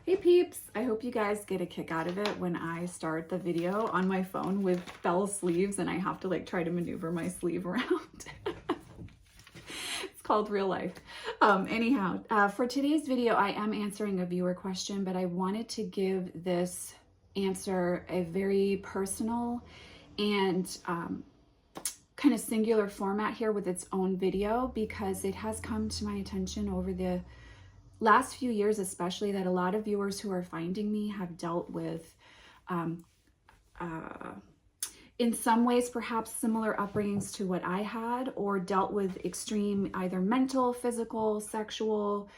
Hey peeps, I hope you guys get a kick out of it when I start the video on my phone with bell sleeves and I have to like try to maneuver my sleeve around. It's called real life. For today's video, I am answering a viewer question, but I wanted to give this answer a very personal and kind of singular format here with its own video, because it has come to my attention over the last few years, especially, that a lot of viewers who are finding me have dealt with, in some ways, perhaps similar upbringings to what I had, or dealt with extreme either mental, physical, sexual,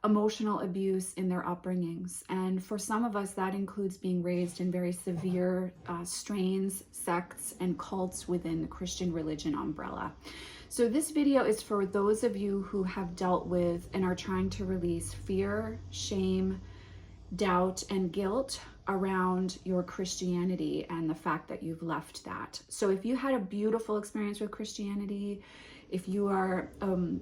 emotional abuse in their upbringings. And for some of us, that includes being raised in very severe strains, sects, and cults within the Christian religion umbrella. So this video is for those of you who have dealt with and are trying to release fear, shame, doubt, and guilt around your Christianity and the fact that you've left that. So if you had a beautiful experience with Christianity, if you are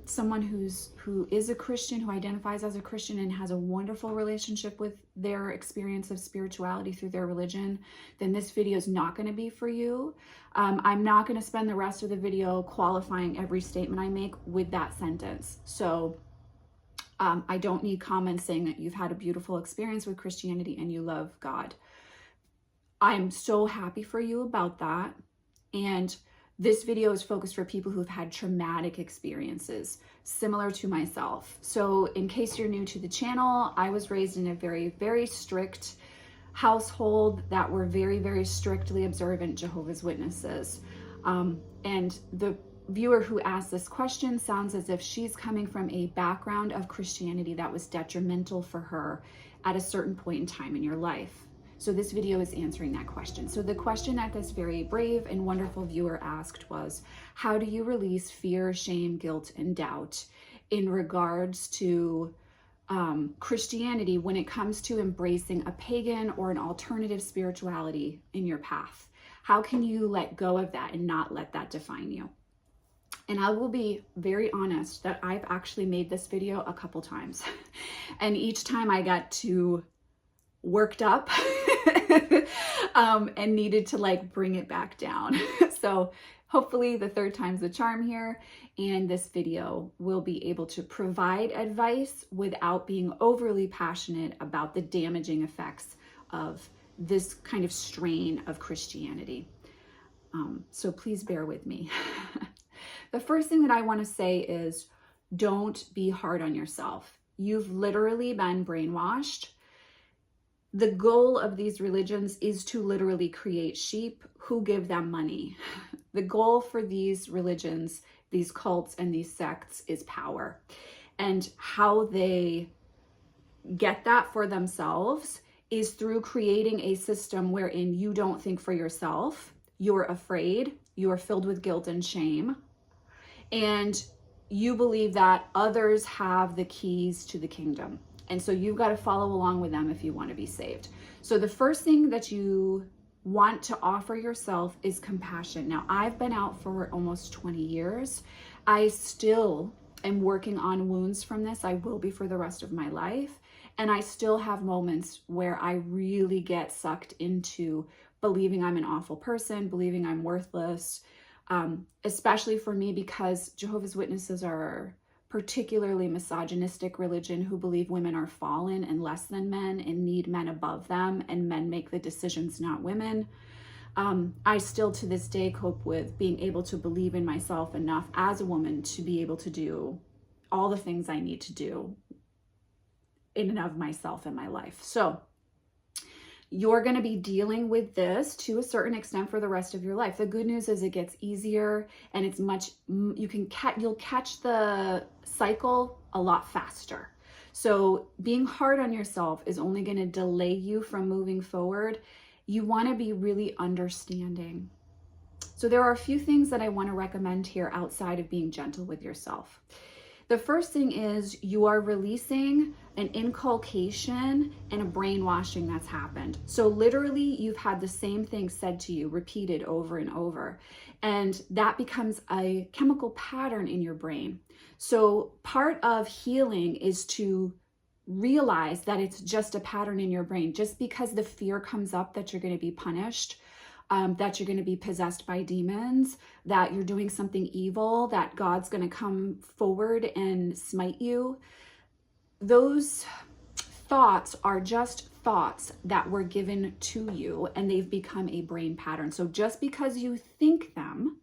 someone who is a Christian, who identifies as a Christian and has a wonderful relationship with their experience of spirituality through their religion, then this video is not going to be for you. I'm not going to spend the rest of the video qualifying every statement I make with that sentence. So I don't need comments saying that you've had a beautiful experience with Christianity and you love God. I'm so happy for you about that. And this video is focused for people who've had traumatic experiences similar to myself. So in case you're new to the channel, I was raised in a very, very strict household that were very, very strictly observant Jehovah's Witnesses. And the viewer who asked this question sounds as if she's coming from a background of Christianity that was detrimental for her at a certain point in time in your life. So this video is answering that question. So the question that this very brave and wonderful viewer asked was, how do you release fear, shame, guilt, and doubt in regards to Christianity when it comes to embracing a pagan or an alternative spirituality in your path? How can you let go of that and not let that define you? And I will be very honest that I've actually made this video a couple times. And each time I got too worked up and needed to like bring it back down. So hopefully the third time's the charm here, and this video will be able to provide advice without being overly passionate about the damaging effects of this kind of strain of Christianity. So please bear with me. The first thing that I want to say is, don't be hard on yourself. You've literally been brainwashed. The goal of these religions is to literally create sheep who give them money. The goal for these religions, these cults, and these sects is power. And how they get that for themselves is through creating a system wherein you don't think for yourself, you're afraid, you're filled with guilt and shame, and you believe that others have the keys to the kingdom. And so you've got to follow along with them if you want to be saved. So the first thing that you want to offer yourself is compassion. Now, I've been out for almost 20 years. I still am working on wounds from this. I will be for the rest of my life. And I still have moments where I really get sucked into believing I'm an awful person, believing I'm worthless, especially for me because Jehovah's Witnesses are particularly misogynistic religion who believe women are fallen and less than men and need men above them, and men make the decisions, not women. I still to this day cope with being able to believe in myself enough as a woman to be able to do all the things I need to do in and of myself in my life. So you're going to be dealing with this to a certain extent for the rest of your life. The good news is it gets easier, and it's you'll catch the cycle a lot faster. So being hard on yourself is only going to delay you from moving forward. You want to be really understanding. So there are a few things that I want to recommend here outside of being gentle with yourself. The first thing is you are releasing an inculcation and a brainwashing that's happened. So literally you've had the same thing said to you, repeated over and over, and that becomes a chemical pattern in your brain. So part of healing is to realize that it's just a pattern in your brain. Just because the fear comes up that you're going to be punished, that you're going to be possessed by demons, that you're doing something evil, that God's going to come forward and smite you, those thoughts are just thoughts that were given to you, and they've become a brain pattern. So just because you think them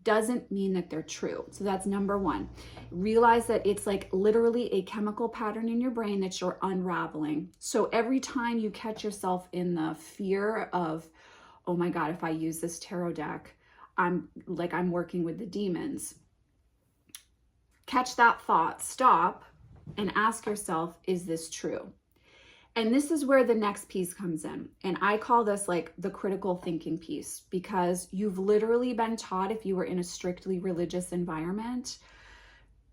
doesn't mean that they're true. So that's number one. Realize that it's like literally a chemical pattern in your brain that you're unraveling. So every time you catch yourself in the fear of, oh my God, if I use this tarot deck, I'm working with the demons. Catch that thought, stop, and ask yourself, is this true? And this is where the next piece comes in. And I call this like the critical thinking piece, because you've literally been taught, if you were in a strictly religious environment,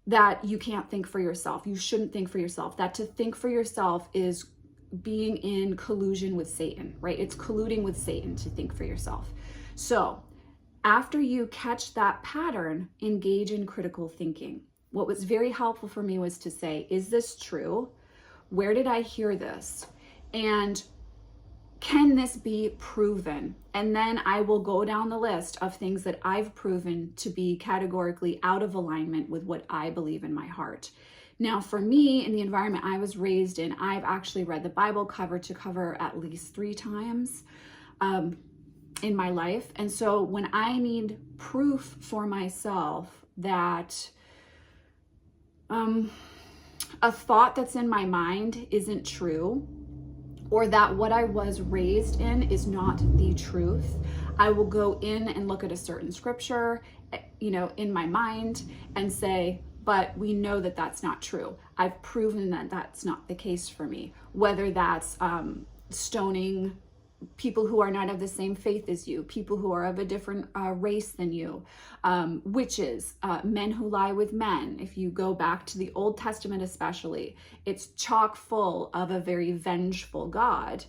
that you can't think for yourself. You shouldn't think for yourself. That to think for yourself is being in collusion with Satan, right? It's colluding with Satan to think for yourself. So after you catch that pattern, engage in critical thinking. What was very helpful for me was to say, is this true? Where did I hear this? And can this be proven? And then I will go down the list of things that I've proven to be categorically out of alignment with what I believe in my heart. Now, for me, in the environment I was raised in, I've actually read the Bible cover to cover at least 3 times in my life. And so when I need proof for myself that a thought that's in my mind isn't true, or that what I was raised in is not the truth, I will go in and look at a certain scripture, in my mind and say, but we know that that's not true. I've proven that that's not the case for me. Whether that's stoning people who are not of the same faith as you, people who are of a different race than you, witches, men who lie with men. If you go back to the Old Testament especially, it's chock full of a very vengeful God.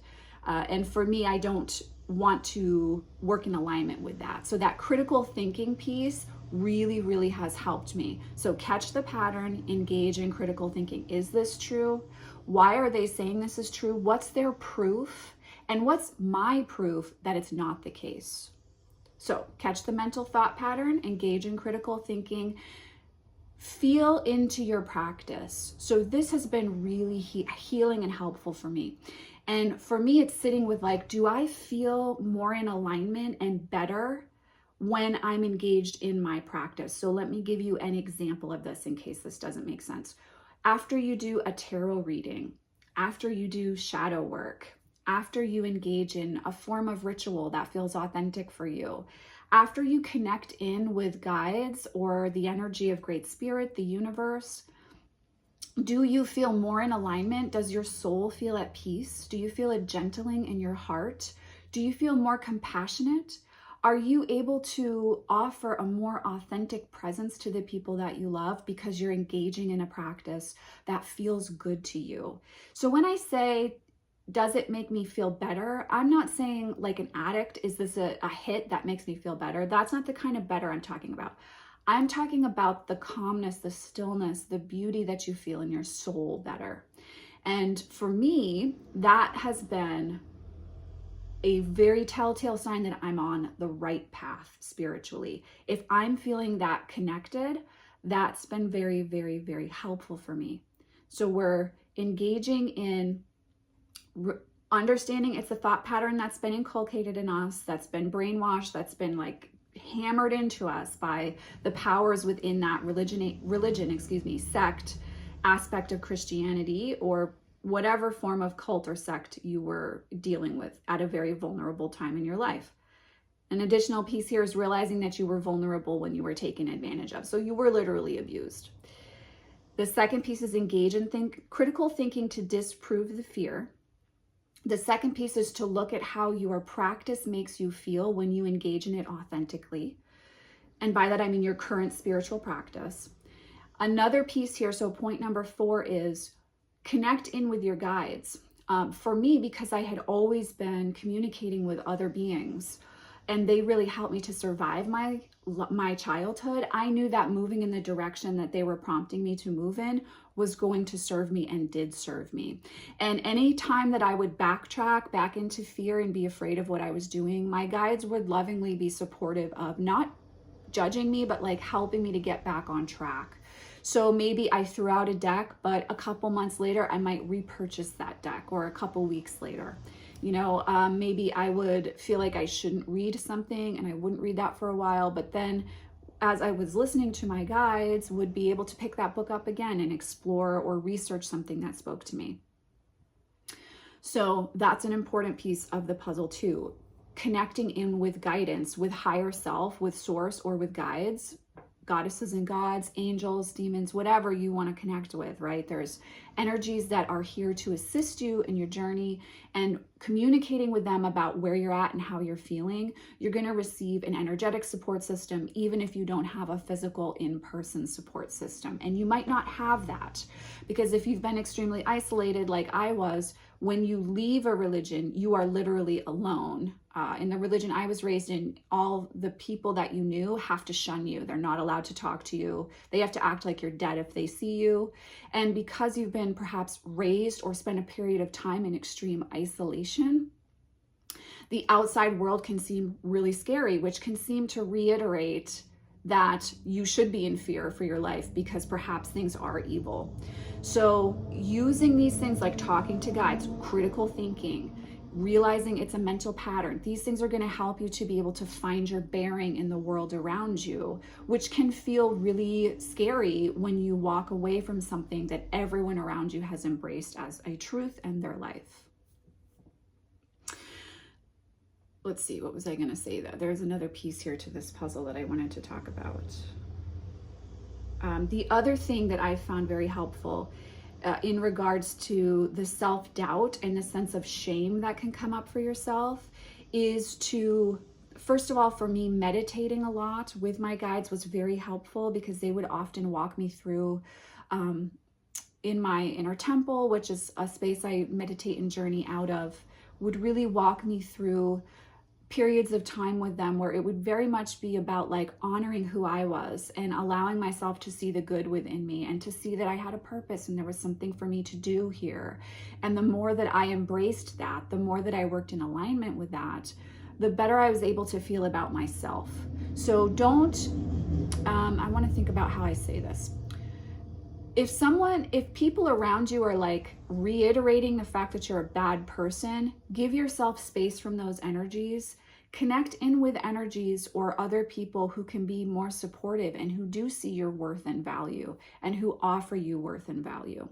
And for me, I don't want to work in alignment with that. So that critical thinking piece really, really has helped me. So catch the pattern, engage in critical thinking. Is this true? Why are they saying this is true? What's their proof? And what's my proof that it's not the case? So catch the mental thought pattern, engage in critical thinking, feel into your practice. So this has been really healing and helpful for me. And for me, it's sitting with like, do I feel more in alignment and better when I'm engaged in my practice? So let me give you an example of this in case this doesn't make sense. After you do a tarot reading, after you do shadow work, after you engage in a form of ritual that feels authentic for you, after you connect in with guides or the energy of Great Spirit, the universe, do you feel more in alignment? Does your soul feel at peace? Do you feel a gentling in your heart? Do you feel more compassionate? Are you able to offer a more authentic presence to the people that you love because you're engaging in a practice that feels good to you? So when I say, does it make me feel better? I'm not saying like an addict, is this a hit that makes me feel better? That's not the kind of better I'm talking about. I'm talking about the calmness, the stillness, the beauty that you feel in your soul better. And for me, that has been a very telltale sign that I'm on the right path spiritually. If I'm feeling that connected, that's been very, very, very helpful for me. So we're engaging in understanding it's a thought pattern that's been inculcated in us, that's been brainwashed, that's been like hammered into us by the powers within that religion, sect aspect of Christianity, or whatever form of cult or sect you were dealing with at a very vulnerable time in your life. An additional piece here is realizing that you were vulnerable when you were taken advantage of. So you were literally abused. The second piece is engage in critical thinking to disprove the fear. The second piece is to look at how your practice makes you feel when you engage in it authentically. And by that, I mean your current spiritual practice. Another piece here, so point number 4 is connect in with your guides. For me, because I had always been communicating with other beings and they really helped me to survive my childhood. I knew that moving in the direction that they were prompting me to move in was going to serve me and did serve me. And any time that I would backtrack back into fear and be afraid of what I was doing, my guides would lovingly be supportive of not judging me, but like helping me to get back on track. So maybe I threw out a deck, but a couple months later, I might repurchase that deck, or a couple weeks later. You know, maybe I would feel like I shouldn't read something and I wouldn't read that for a while, but then as I was listening to my guides, would be able to pick that book up again and explore or research something that spoke to me. So that's an important piece of the puzzle too. Connecting in with guidance, with higher self, with source, or with guides, goddesses and gods, angels, demons, whatever you want to connect with, right? There's energies that are here to assist you in your journey, and communicating with them about where you're at and how you're feeling, you're going to receive an energetic support system, even if you don't have a physical in-person support system. And you might not have that, because if you've been extremely isolated like I was, when you leave a religion, you are literally alone. In the religion I was raised in, all the people that you knew have to shun you. They're not allowed to talk to you. They have to act like you're dead if they see you. And because you've been perhaps raised or spent a period of time in extreme isolation, the outside world can seem really scary, which can seem to reiterate that you should be in fear for your life because perhaps things are evil. So using these things like talking to guides, critical thinking, realizing it's a mental pattern, these things are going to help you to be able to find your bearing in the world around you, which can feel really scary when you walk away from something that everyone around you has embraced as a truth in their life. Let's see, what was I going to say though? There's another piece here to this puzzle that I wanted to talk about. The other thing that I found very helpful in regards to the self-doubt and the sense of shame that can come up for yourself is to, first of all, for me, meditating a lot with my guides was very helpful, because they would often walk me through in my inner temple, which is a space I meditate and journey out of, would really walk me through periods of time with them where it would very much be about like honoring who I was and allowing myself to see the good within me and to see that I had a purpose and there was something for me to do here. And the more that I embraced that, the more that I worked in alignment with that, the better I was able to feel about myself. So I want to think about how I say this. If people around you are like reiterating the fact that you're a bad person, give yourself space from those energies. Connect in with energies or other people who can be more supportive and who do see your worth and value and who offer you worth and value.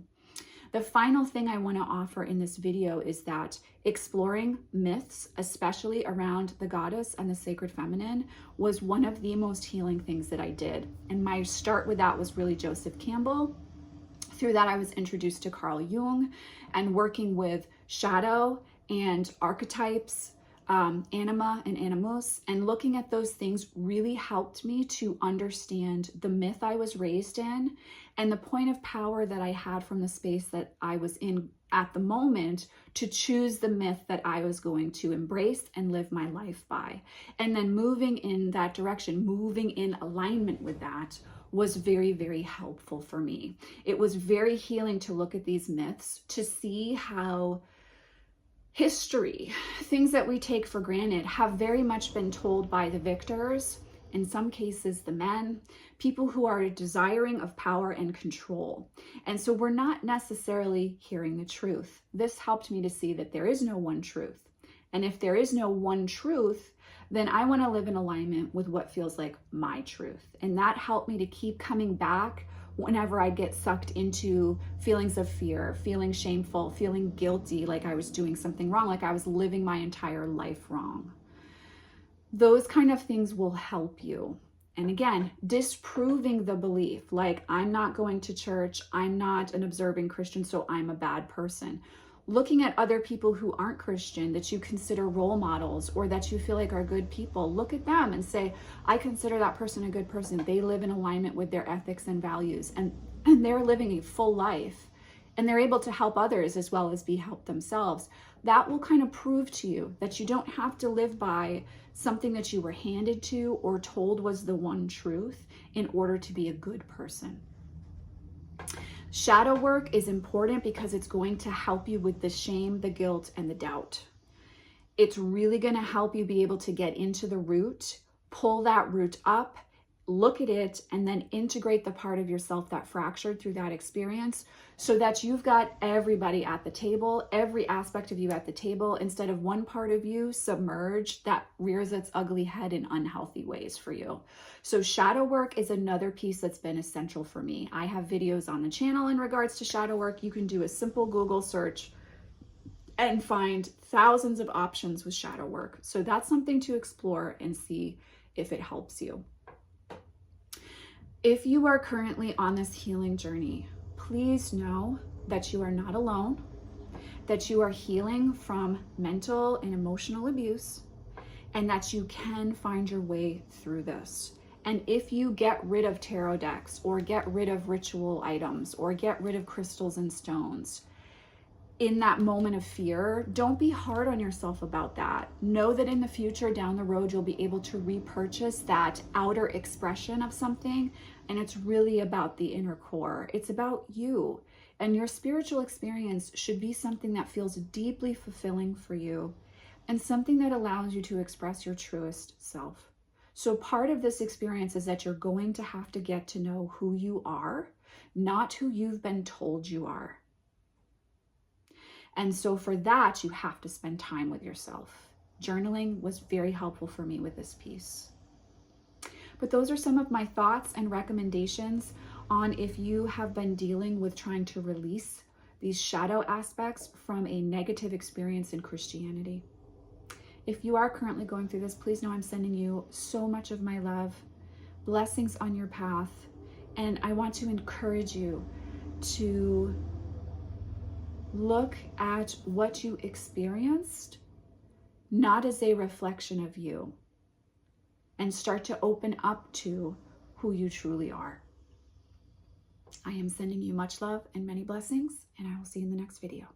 The final thing I want to offer in this video is that exploring myths, especially around the goddess and the sacred feminine, was one of the most healing things that I did. And my start with that was really Joseph Campbell. Through that, I was introduced to Carl Jung and working with shadow and archetypes, anima and animus, and looking at those things really helped me to understand the myth I was raised in and the point of power that I had from the space that I was in at the moment to choose the myth that I was going to embrace and live my life by. And then moving in that direction, moving in alignment with that, was very, very helpful for me. It was very healing to look at these myths, to see how history, things that we take for granted, have very much been told by the victors, in some cases the men, people who are desiring of power and control. And so we're not necessarily hearing the truth. This helped me to see that there is no one truth. And if there is no one truth, then I want to live in alignment with what feels like my truth. And that helped me to keep coming back whenever I get sucked into feelings of fear, feeling shameful, feeling guilty, like I was doing something wrong, like I was living my entire life wrong. Those kind of things will help you. And again, disproving the belief, like I'm not going to church, I'm not an observing Christian, so I'm a bad person. Looking at other people who aren't Christian that you consider role models or that you feel like are good people, look at them and say, I consider that person a good person. They live in alignment with their ethics and values, and they're living a full life. and they're able to help others as well as be helped themselves, that will kind of prove to you that you don't have to live by something that you were handed to or told was the one truth in order to be a good person. Shadow work is important because it's going to help you with the shame, the guilt, and the doubt. It's really going to help you be able to get into the root, pull that root up, look at it, and then integrate the part of yourself that fractured through that experience so that you've got everybody at the table, every aspect of you at the table, instead of one part of you submerged that rears its ugly head in unhealthy ways for you. So shadow work is another piece that's been essential for me. I have videos on the channel in regards to shadow work. You can do a simple Google search and find thousands of options with shadow work. So that's something to explore and see if it helps you. If you are currently on this healing journey, please know that you are not alone, that you are healing from mental and emotional abuse, and that you can find your way through this. And if you get rid of tarot decks or get rid of ritual items or get rid of crystals and stones, in that moment of fear, don't be hard on yourself about that. Know that in the future, down the road, you'll be able to repurchase that outer expression of something, and it's really about the inner core. It's about you, and your spiritual experience should be something that feels deeply fulfilling for you and something that allows you to express your truest self. So part of this experience is that you're going to have to get to know who you are, not who you've been told you are. And so for that, you have to spend time with yourself. Journaling was very helpful for me with this piece. But those are some of my thoughts and recommendations on if you have been dealing with trying to release these shadow aspects from a negative experience in Christianity. If you are currently going through this, please know I'm sending you so much of my love, blessings on your path, and I want to encourage you to look at what you experienced, not as a reflection of you, and start to open up to who you truly are. I am sending you much love and many blessings, and I will see you in the next video.